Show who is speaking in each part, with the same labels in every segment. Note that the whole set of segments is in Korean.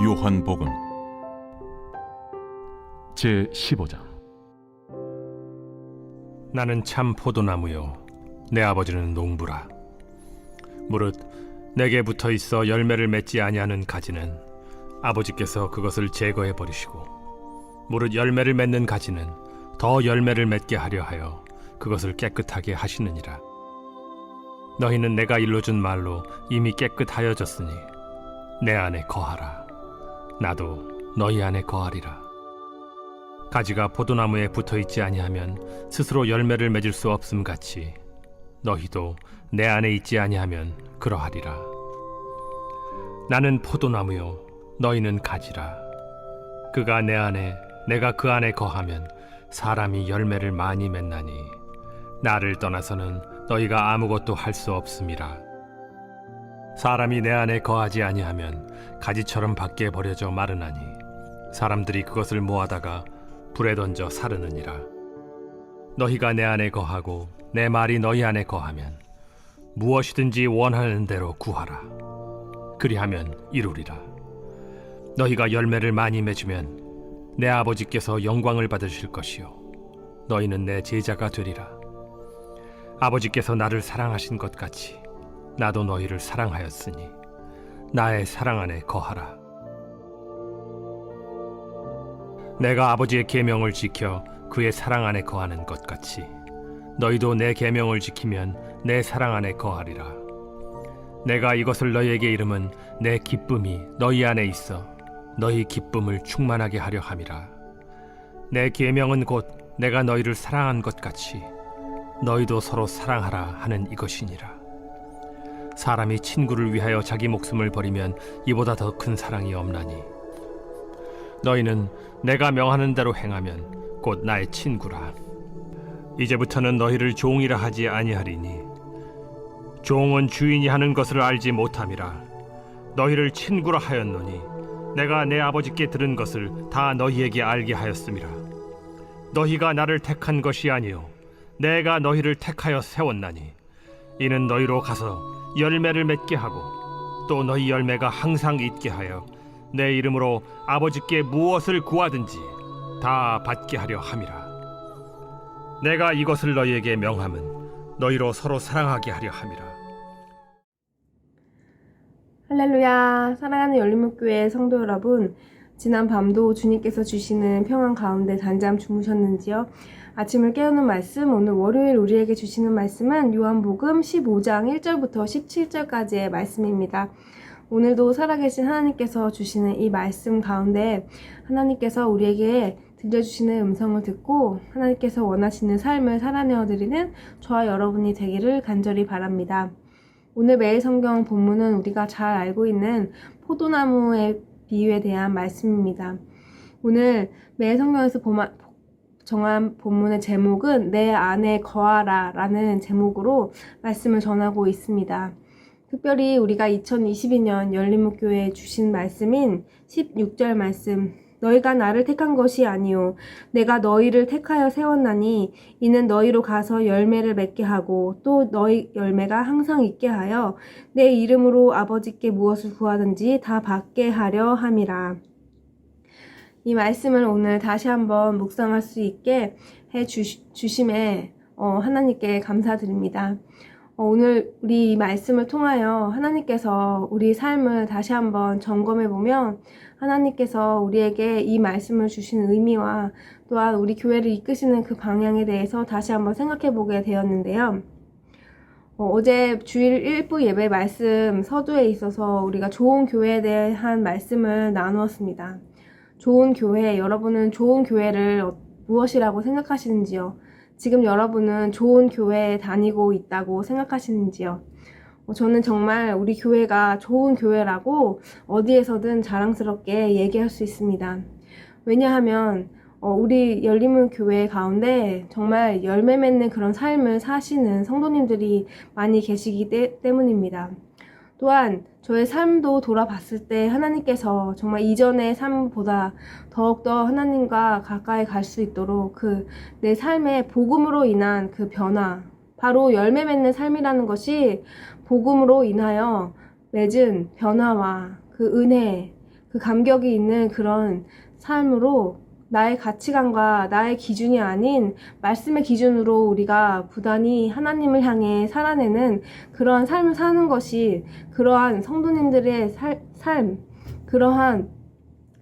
Speaker 1: 요한복음 제15장.
Speaker 2: 나는 참 포도나무요 내 아버지는 농부라. 무릇 내게 붙어 있어 열매를 맺지 아니하는 가지는 아버지께서 그것을 제거해 버리시고, 무릇 열매를 맺는 가지는 더 열매를 맺게 하려 하여 그것을 깨끗하게 하시느니라. 너희는 내가 일러준 말로 이미 깨끗하여졌으니 내 안에 거하라. 나도 너희 안에 거하리라. 가지가 포도나무에 붙어있지 아니하면 스스로 열매를 맺을 수 없음 같이 너희도 내 안에 있지 아니하면 그러하리라. 나는 포도나무요 너희는 가지라. 그가 내 안에 내가 그 안에 거하면 사람이 열매를 많이 맺나니 나를 떠나서는 너희가 아무것도 할 수 없음이라. 사람이 내 안에 거하지 아니하면 가지처럼 밖에 버려져 마르나니 사람들이 그것을 모아다가 불에 던져 사르느니라. 너희가 내 안에 거하고 내 말이 너희 안에 거하면 무엇이든지 원하는 대로 구하라. 그리하면 이루리라. 너희가 열매를 많이 맺으면 내 아버지께서 영광을 받으실 것이요 너희는 내 제자가 되리라. 아버지께서 나를 사랑하신 것 같이 나도 너희를 사랑하였으니 나의 사랑 안에 거하라. 내가 아버지의 계명을 지켜 그의 사랑 안에 거하는 것 같이 너희도 내 계명을 지키면 내 사랑 안에 거하리라. 내가 이것을 너희에게 이름은 내 기쁨이 너희 안에 있어 너희 기쁨을 충만하게 하려 함이라. 내 계명은 곧 내가 너희를 사랑한 것 같이 너희도 서로 사랑하라 하는 이것이니라. 사람이 친구를 위하여 자기 목숨을 버리면 이보다 더 큰 사랑이 없나니 너희는 내가 명하는 대로 행하면 곧 나의 친구라. 이제부터는 너희를 종이라 하지 아니하리니 종은 주인이 하는 것을 알지 못함이라. 너희를 친구라 하였노니 내가 내 아버지께 들은 것을 다 너희에게 알게 하였음이라. 너희가 나를 택한 것이 아니요 내가 너희를 택하여 세웠나니 이는 너희로 가서 열매를 맺게 하고 또 너희 열매가 항상 있게 하여 내 이름으로 아버지께 무엇을 구하든지 다 받게 하려 함이라. 내가 이것을 너희에게 명함은 너희로 서로 사랑하게 하려 함이라.
Speaker 3: 할렐루야. 사랑하는 열린목교회 성도 여러분, 지난 밤도 주님께서 주시는 평안 가운데 단잠 주무셨는지요? 아침을 깨우는 말씀, 오늘 월요일 우리에게 주시는 말씀은 요한복음 15장 1절부터 17절까지의 말씀입니다. 오늘도 살아계신 하나님께서 주시는 이 말씀 가운데 하나님께서 우리에게 들려주시는 음성을 듣고 하나님께서 원하시는 삶을 살아내어드리는 저와 여러분이 되기를 간절히 바랍니다. 오늘 매일 성경 본문은 우리가 잘 알고 있는 포도나무의 비유에 대한 말씀입니다. 오늘 매일 성경에서 정한 본문의 제목은 내 안에 거하라 라는 제목으로 말씀을 전하고 있습니다. 특별히 우리가 2022년 열린목교회에 주신 말씀인 16절 말씀, 너희가 나를 택한 것이 아니요 내가 너희를 택하여 세웠나니 이는 너희로 가서 열매를 맺게 하고 또 너희 열매가 항상 있게 하여 내 이름으로 아버지께 무엇을 구하든지 다 받게 하려 함이라. 이 말씀을 오늘 다시 한번 묵상할 수 있게 해주심에 하나님께 감사드립니다. 오늘 우리 이 말씀을 통하여 하나님께서 우리 삶을 다시 한번 점검해보면 하나님께서 우리에게 이 말씀을 주신 의미와 또한 우리 교회를 이끄시는 그 방향에 대해서 다시 한번 생각해보게 되었는데요. 어제 주일 일부 예배 말씀 서두에 있어서 우리가 좋은 교회에 대한 말씀을 나누었습니다. 좋은 교회, 여러분은 좋은 교회를 무엇이라고 생각하시는지요? 지금 여러분은 좋은 교회에 다니고 있다고 생각하시는지요? 저는 정말 우리 교회가 좋은 교회라고 어디에서든 자랑스럽게 얘기할 수 있습니다. 왜냐하면 우리 열린문 교회 가운데 정말 열매 맺는 그런 삶을 사시는 성도님들이 많이 계시기 때문입니다. 또한 저의 삶도 돌아봤을 때 하나님께서 정말 이전의 삶보다 더욱더 하나님과 가까이 갈 수 있도록 내 삶의 복음으로 인한 그 변화, 바로 열매 맺는 삶이라는 것이 복음으로 인하여 맺은 변화와 그 은혜, 그 감격이 있는 그런 삶으로 나의 가치관과 나의 기준이 아닌 말씀의 기준으로 우리가 부단히 하나님을 향해 살아내는 그러한 삶을 사는 것이 그러한 성도님들의 삶, 그러한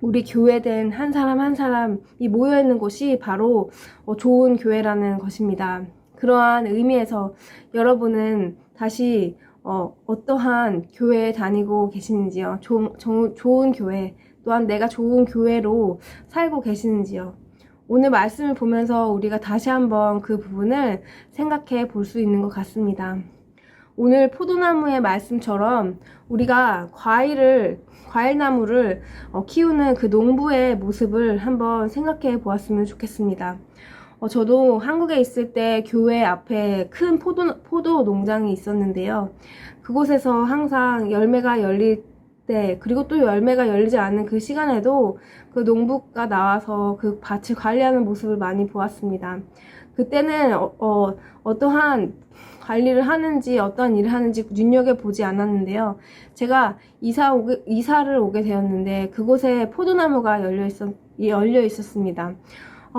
Speaker 3: 우리 교회된 한 사람 한 사람이 모여있는 곳이 바로 좋은 교회라는 것입니다. 그러한 의미에서 여러분은 다시 어떠한 교회에 다니고 계시는지요? 좋은 교회, 또한 내가 좋은 교회로 살고 계시는지요? 오늘 말씀을 보면서 우리가 다시 한번 그 부분을 생각해 볼 수 있는 것 같습니다. 오늘 포도나무의 말씀처럼 우리가 과일나무를 키우는 그 농부의 모습을 한번 생각해 보았으면 좋겠습니다. 저도 한국에 있을 때 교회 앞에 큰 포도 농장이 있었는데요. 그곳에서 항상 열매가 열릴 때, 그리고 또 열매가 열리지 않는 그 시간에도 그 농부가 나와서 그 밭을 관리하는 모습을 많이 보았습니다. 그때는 어떠한 관리를 하는지 어떠한 일을 하는지 눈여겨보지 않았는데요. 제가 이사를 오게 되었는데 그곳에 포도나무가 열려 있었습니다.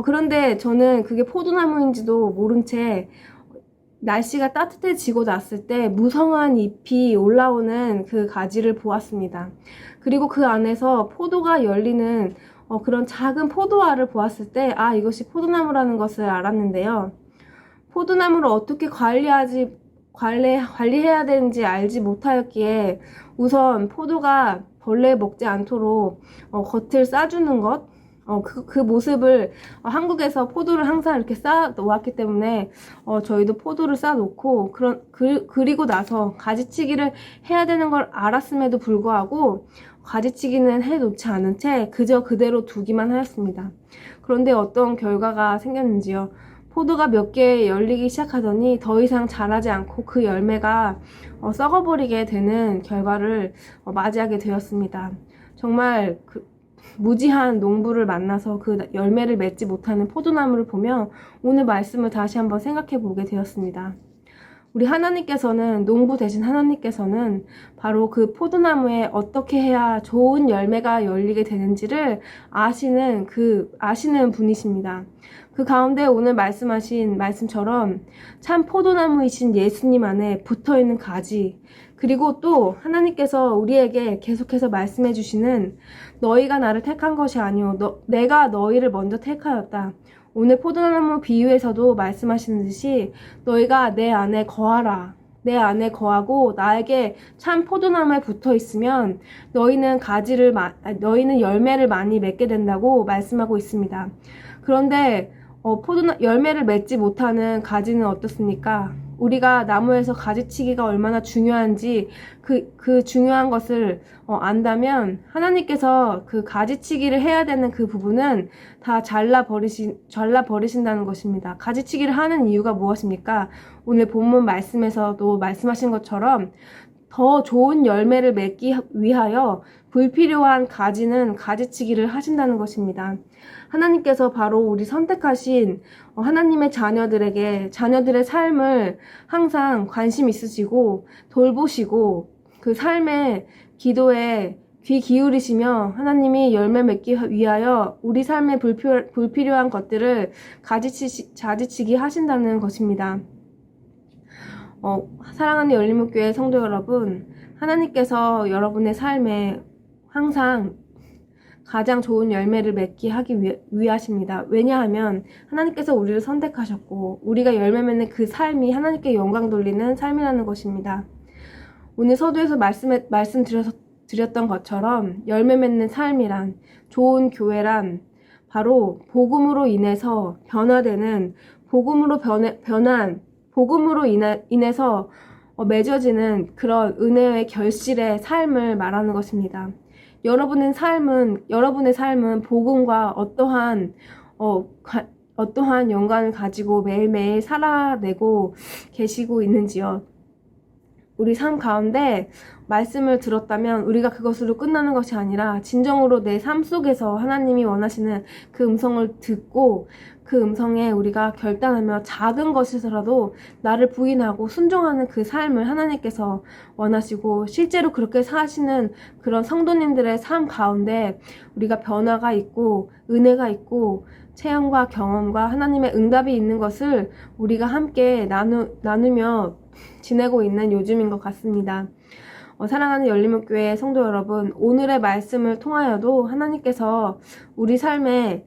Speaker 3: 그런데 저는 그게 포도나무인지도 모른 채 날씨가 따뜻해지고 났을 때 무성한 잎이 올라오는 그 가지를 보았습니다. 그리고 그 안에서 포도가 열리는 그런 작은 포도알을 보았을 때 이것이 포도나무라는 것을 알았는데요. 포도나무를 어떻게 관리해야 되는지 알지 못하였기에 우선 포도가 벌레 먹지 않도록 겉을 싸주는 것, 그 모습을 한국에서 포도를 항상 이렇게 쌓아 놓았기 때문에 저희도 포도를 쌓아 놓고 그리고 나서 가지치기를 해야 되는 걸 알았음에도 불구하고 가지치기는 해 놓지 않은 채 그저 그대로 두기만 하였습니다. 그런데 어떤 결과가 생겼는지요. 포도가 몇 개 열리기 시작하더니 더 이상 자라지 않고 그 열매가 썩어버리게 되는 결과를 맞이하게 되었습니다. 정말 무지한 농부를 만나서 그 열매를 맺지 못하는 포도나무를 보며 오늘 말씀을 다시 한번 생각해 보게 되었습니다. 우리 하나님께서는, 농부 되신 하나님께서는 바로 그 포도나무에 어떻게 해야 좋은 열매가 열리게 되는지를 아시는 분이십니다. 그 가운데 오늘 말씀하신 말씀처럼 참 포도나무이신 예수님 안에 붙어있는 가지, 그리고 또 하나님께서 우리에게 계속해서 말씀해 주시는 너희가 나를 택한 것이 아니오 내가 너희를 먼저 택하였다. 오늘 포도나무 비유에서도 말씀하시는 듯이 너희가 내 안에 거하라. 내 안에 거하고 나에게 참 포도나무에 붙어 있으면 너희는 열매를 많이 맺게 된다고 말씀하고 있습니다. 그런데 열매를 맺지 못하는 가지는 어떻습니까? 우리가 나무에서 가지치기가 얼마나 중요한지 그 중요한 것을 안다면 하나님께서 그 가지치기를 해야 되는 그 부분은 다 잘라버리신다는 것입니다. 가지치기를 하는 이유가 무엇입니까? 오늘 본문 말씀에서도 말씀하신 것처럼 더 좋은 열매를 맺기 위하여 불필요한 가지는 가지치기를 하신다는 것입니다. 하나님께서 바로 우리 선택하신 하나님의 자녀들의 삶을 항상 관심 있으시고 돌보시고 그 삶의 기도에 귀 기울이시며 하나님이 열매 맺기 위하여 우리 삶에 불필요한 것들을 가지치기 하신다는 것입니다. 사랑하는 열림목교회 성도 여러분, 하나님께서 여러분의 삶에 항상 가장 좋은 열매를 맺게 하기 위하십니다. 왜냐하면 하나님께서 우리를 선택하셨고 우리가 열매 맺는 그 삶이 하나님께 영광 돌리는 삶이라는 것입니다. 오늘 서두에서 말씀드렸던 것처럼 열매 맺는 삶이란, 좋은 교회란 바로 복음으로 인해서 변화되는, 복음으로 인해서 맺어지는 그런 은혜의 결실의 삶을 말하는 것입니다. 여러분의 삶은 복음과 어떠한 연관을 가지고 매일매일 살아내고 계시고 있는지요. 우리 삶 가운데 말씀을 들었다면 우리가 그것으로 끝나는 것이 아니라 진정으로 내 삶 속에서 하나님이 원하시는 그 음성을 듣고 그 음성에 우리가 결단하며 작은 것에서라도 나를 부인하고 순종하는 그 삶을 하나님께서 원하시고 실제로 그렇게 사시는 그런 성도님들의 삶 가운데 우리가 변화가 있고 은혜가 있고 체험과 경험과 하나님의 응답이 있는 것을 우리가 함께 나누며 지내고 있는 요즘인 것 같습니다. 사랑하는 열림목교회 성도 여러분, 오늘의 말씀을 통하여도 하나님께서 우리 삶에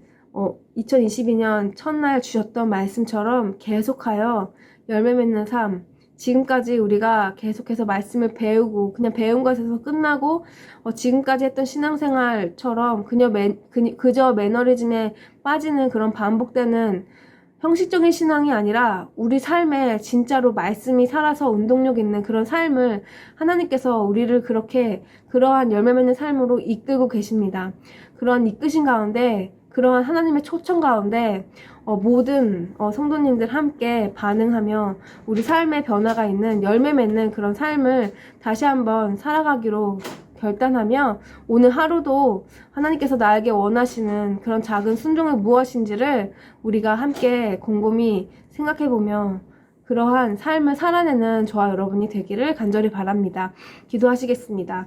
Speaker 3: 2022년 첫날 주셨던 말씀처럼 계속하여 열매 맺는 삶, 지금까지 우리가 계속해서 말씀을 배우고 그냥 배운 것에서 끝나고 지금까지 했던 신앙생활처럼 그저 매너리즘에 빠지는 그런 반복되는 형식적인 신앙이 아니라 우리 삶에 진짜로 말씀이 살아서 운동력 있는 그런 삶을 하나님께서 우리를 그러한 열매 맺는 삶으로 이끌고 계십니다. 그런 이끄신 가운데, 그러한 하나님의 초청 가운데 모든 성도님들 함께 반응하며 우리 삶에 변화가 있는 열매 맺는 그런 삶을 다시 한번 살아가기로 결단하며 오늘 하루도 하나님께서 나에게 원하시는 그런 작은 순종이 무엇인지를 우리가 함께 곰곰이 생각해보며 그러한 삶을 살아내는 저와 여러분이 되기를 간절히 바랍니다. 기도하시겠습니다.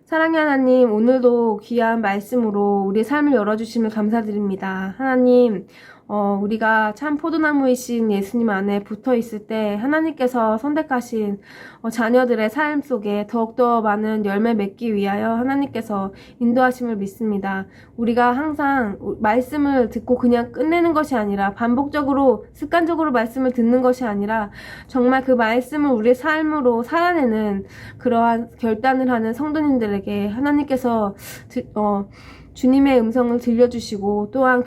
Speaker 3: 사랑의 하나님, 오늘도 귀한 말씀으로 우리의 삶을 열어주심을 감사드립니다. 하나님, 우리가 참 포도나무이신 예수님 안에 붙어 있을 때 하나님께서 선택하신 자녀들의 삶 속에 더욱더 많은 열매 맺기 위하여 하나님께서 인도하심을 믿습니다. 우리가 항상 말씀을 듣고 그냥 끝내는 것이 아니라 반복적으로 습관적으로 말씀을 듣는 것이 아니라 정말 그 말씀을 우리의 삶으로 살아내는 그러한 결단을 하는 성도님들에게 하나님께서 주님의 음성을 들려주시고 또한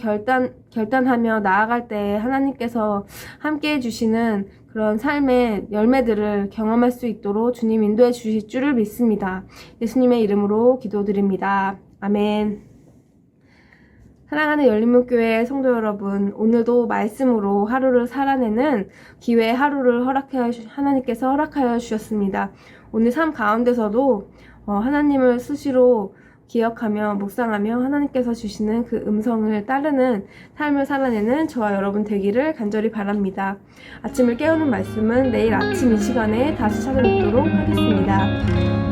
Speaker 3: 결단하며 나아갈 때 하나님께서 함께 해주시는 그런 삶의 열매들을 경험할 수 있도록 주님 인도해 주실 줄을 믿습니다. 예수님의 이름으로 기도드립니다. 아멘. 사랑하는 열림목교회 성도 여러분, 오늘도 말씀으로 하루를 살아내는 기회의 하루를 하나님께서 허락하여 주셨습니다. 오늘 삶 가운데서도 하나님을 수시로 기억하며 묵상하며 하나님께서 주시는 그 음성을 따르는 삶을 살아내는 저와 여러분 되기를 간절히 바랍니다. 아침을 깨우는 말씀은 내일 아침 이 시간에 다시 찾아뵙도록 하겠습니다.